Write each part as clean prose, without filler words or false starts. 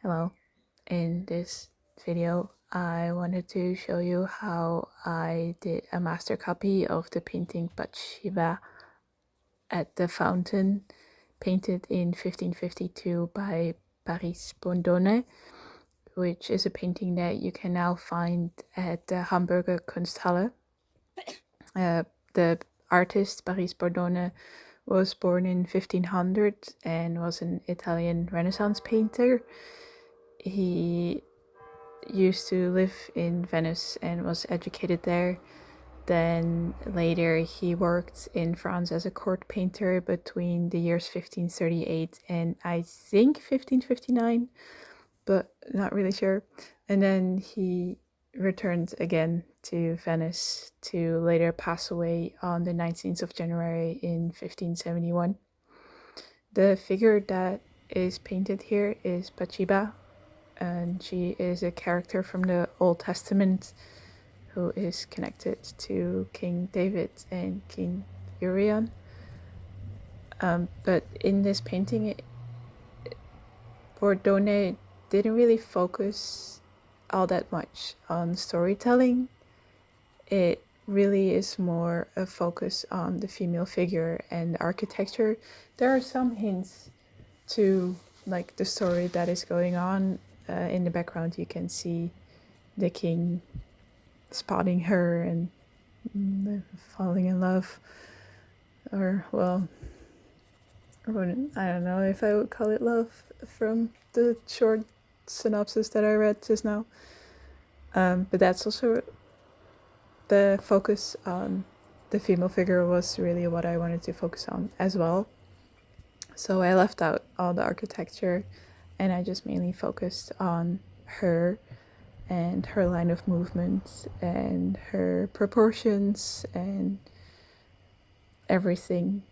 Hello. In this video, I wanted to show you how I did a master copy of the painting Bathseba at the Fountain, painted in 1552 by Paris Bodorne, which is a painting that you can now find at the Hamburger Kunsthalle. The artist Paris Bodorne was born in 1500 and was an Italian Renaissance painter. He used to live in Venice and was educated there. Then later he worked in France as a court painter between the years 1538 and I think 1559, but not really sure. And then he returned again to Venice to later pass away on the 19th of January in 1571. The figure that is painted here is Bathseba, and she is a character from the Old Testament who is connected to King David and King Uriah. But in this painting, Bodorne didn't really focus all that much on storytelling. It really is more a focus on the female figure and the architecture. There are some hints to like the story that is going on. In the background you can see the king spotting her and falling in love, or well, I don't know if I would call it love from the short synopsis that I read just now. But that's also the focus on the female figure was really what I wanted to focus on as well. So I left out all the architecture and I just mainly focused on her and her line of movement and her proportions and everything.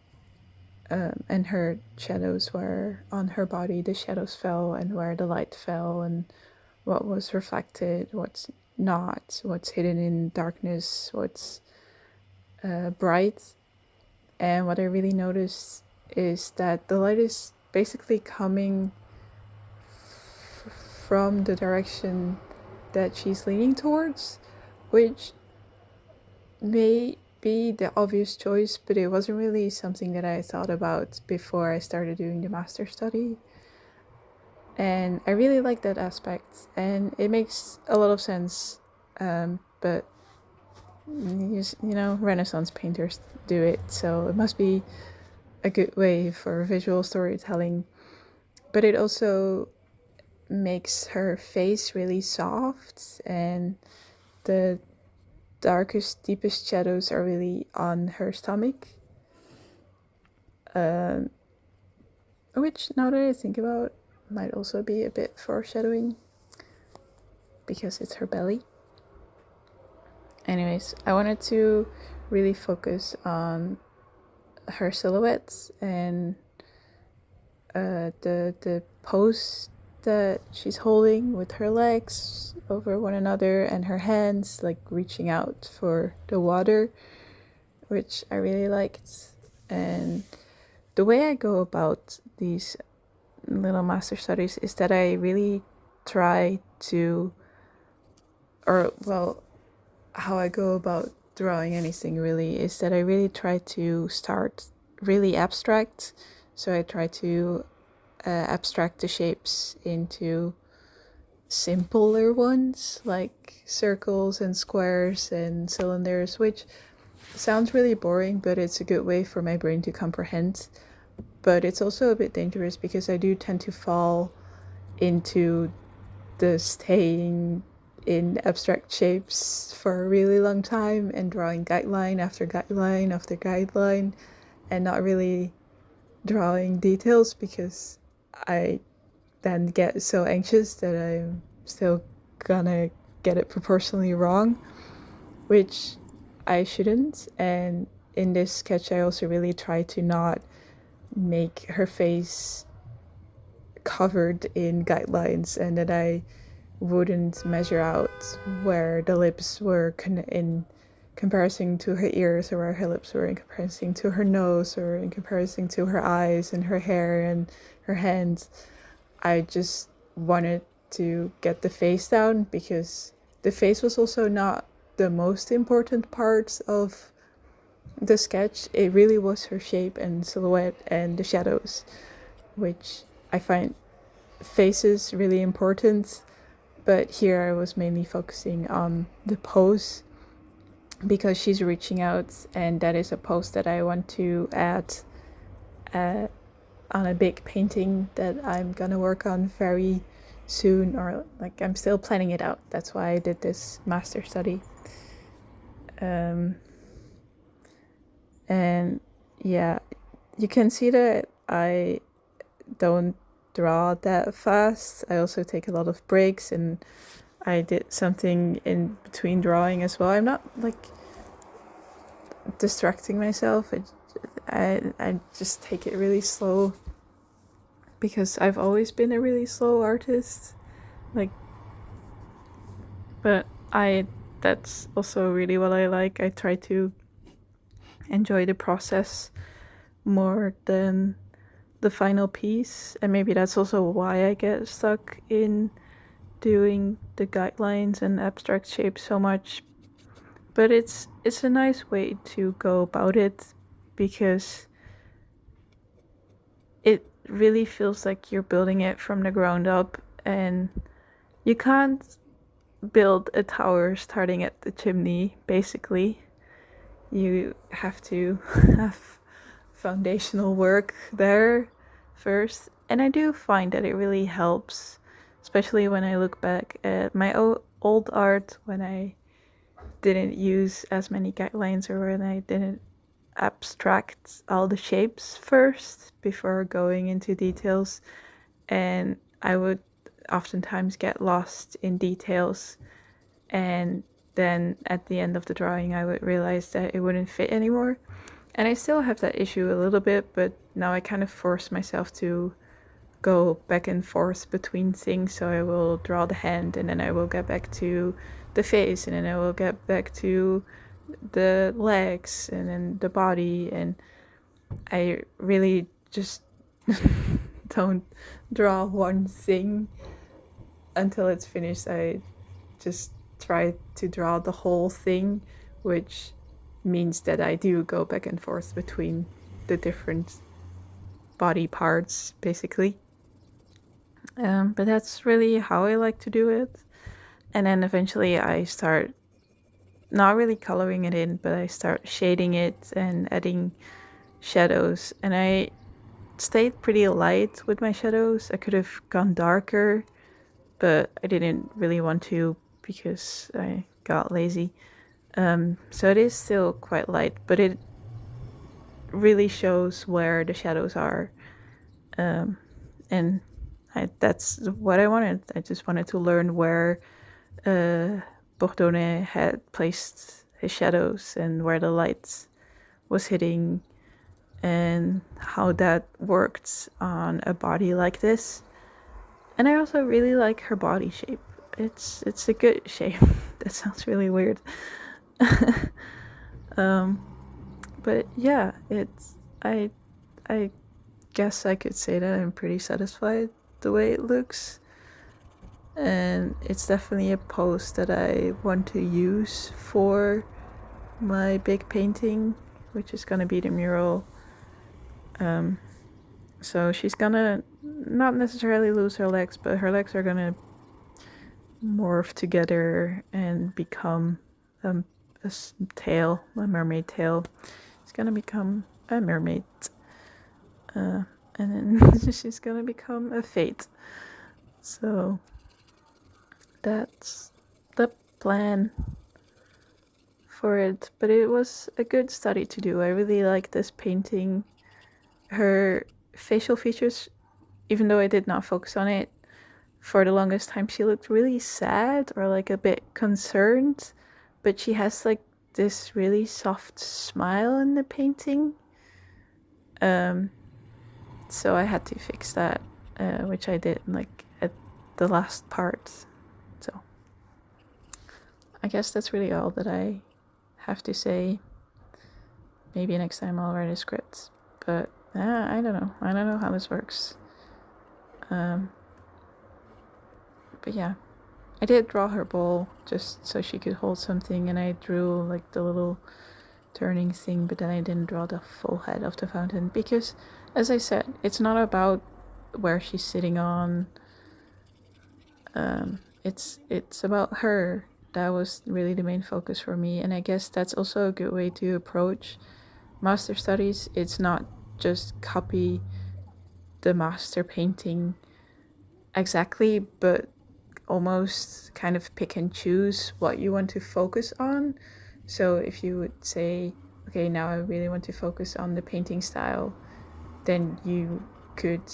And her shadows, where on her body the shadows fell and where the light fell and what was reflected, what's not, what's hidden in darkness, what's bright. And what I really noticed is that the light is basically coming from the direction that she's leaning towards, which may be the obvious choice, but it wasn't really something that I thought about before I started doing the master study. And I really like that aspect, and it makes a lot of sense. But you know, Renaissance painters do it, so it must be a good way for visual storytelling. But it also makes her face really soft, and the darkest, deepest shadows are really on her stomach. Which, now that I think about, might also be a bit foreshadowing because it's her belly. Anyways, I wanted to really focus on her silhouettes and the pose that she's holding with her legs over one another and her hands like reaching out for the water, which I really liked. And the way I go about these little master studies is that I really try to, or well, how I go about drawing anything really is that I really try to start really abstract. So I try to abstract the shapes into simpler ones like circles and squares and cylinders, which sounds really boring, but it's a good way for my brain to comprehend. But it's also a bit dangerous because I do tend to fall into the staying in abstract shapes for a really long time and drawing guideline after guideline after guideline and not really drawing details, because I then get so anxious that I'm still gonna get it proportionally wrong, which I shouldn't. And in this sketch I also really try to not make her face covered in guidelines, and that I wouldn't measure out where the lips were in comparison to her ears, or where her lips were in comparison to her nose, or in comparison to her eyes and her hair and her hands. I just wanted to get the face down, because the face was also not the most important part of the sketch. It really was her shape and silhouette and the shadows, which I find faces really important. But here I was mainly focusing on the pose, because she's reaching out, and that is a pose that I want to add on a big painting that I'm gonna work on very soon, or like I'm still planning it out. That's why I did this master study. And yeah, you can see that I don't draw that fast. I also take a lot of breaks, and I did something in between drawing as well. I'm not like distracting myself. I just take it really slow, because I've always been a really slow artist. But that's also really what I like. I try to enjoy the process more than the final piece, and maybe that's also why I get stuck in doing the guidelines and abstract shapes so much. But it's a nice way to go about it, because it really feels like you're building it from the ground up, and you can't build a tower starting at the chimney. Basically, you have to have foundational work there first, and I do find that it really helps, especially when I look back at my old art, when I didn't use as many guidelines, or when I didn't abstract all the shapes first before going into details, and I would oftentimes get lost in details, and then at the end of the drawing I would realize that it wouldn't fit anymore. And I still have that issue a little bit, but now I kind of force myself to go back and forth between things. So I will draw the hand, and then I will get back to the face, and then I will get back to the legs, and then the body, and I really just don't draw one thing until it's finished. I just try to draw the whole thing, which means that I do go back and forth between the different body parts, basically. But that's really how I like to do it. And then eventually I start not really coloring it in, but I start shading it and adding shadows. And I stayed pretty light with my shadows. I could have gone darker, but I didn't really want to, because I got lazy. So it is still quite light, but it really shows where the shadows are. And that's what I wanted. I just wanted to learn where Bodorne had placed his shadows, and where the light was hitting, and how that worked on a body like this. And I also really like her body shape. It's a good shape. That sounds really weird. But yeah, I guess I could say that I'm pretty satisfied the way it looks. And it's definitely a pose that I want to use for my big painting, which is gonna be the mural. So she's gonna not necessarily lose her legs, but her legs are gonna morph together and become a tail, a mermaid tail. It's gonna become a mermaid, and then she's gonna become a fate. So that's the plan for it. But it was a good study to do. I really like this painting. Her facial features, even though I did not focus on it for the longest time, she looked really sad, or like a bit concerned, but she has like this really soft smile in the painting. So I had to fix that, which I did like at the last part. So I guess that's really all that I have to say. Maybe next time I'll write a script, but I don't know how this works. But yeah, I did draw her bowl just so she could hold something, and I drew like the little turning thing, but then I didn't draw the full head of the fountain because, as I said, it's not about where she's sitting on. It's about her. That was really the main focus for me, and I guess that's also a good way to approach master studies. It's not just copy the master painting exactly, but almost kind of pick and choose what you want to focus on. So if you would say, okay, now I really want to focus on the painting style, then you could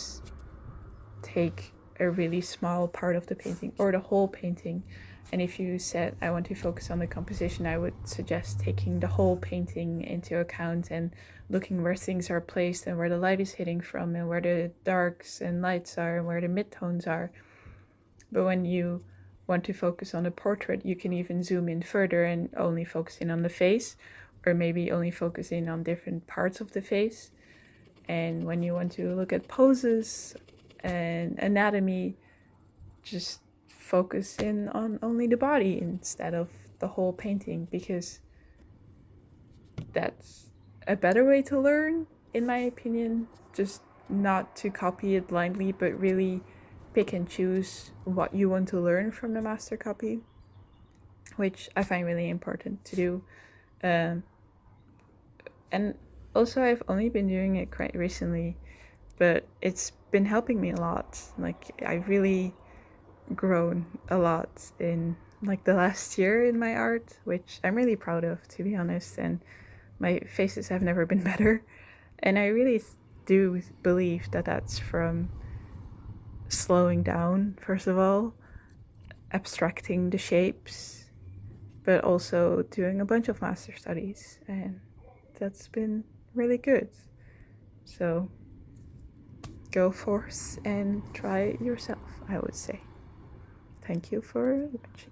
take a really small part of the painting or the whole painting. And if you said, I want to focus on the composition, I would suggest taking the whole painting into account and looking where things are placed and where the light is hitting from and where the darks and lights are and where the midtones are. But when you want to focus on a portrait, you can even zoom in further and only focus in on the face, or maybe only focus in on different parts of the face. And when you want to look at poses and anatomy, just focus in on only the body instead of the whole painting, because that's a better way to learn, in my opinion. Just not to copy it blindly, but really pick and choose what you want to learn from the master copy, which I find really important to do. And also, I've only been doing it quite recently, but it's been helping me a lot. Like, I've really grown a lot in like the last year in my art, which I'm really proud of, to be honest. And my faces have never been better. And I really do believe that that's from slowing down, first of all, abstracting the shapes, but also doing a bunch of master studies. And that's been really good. So go forth and try it yourself, I would say. Thank you for watching.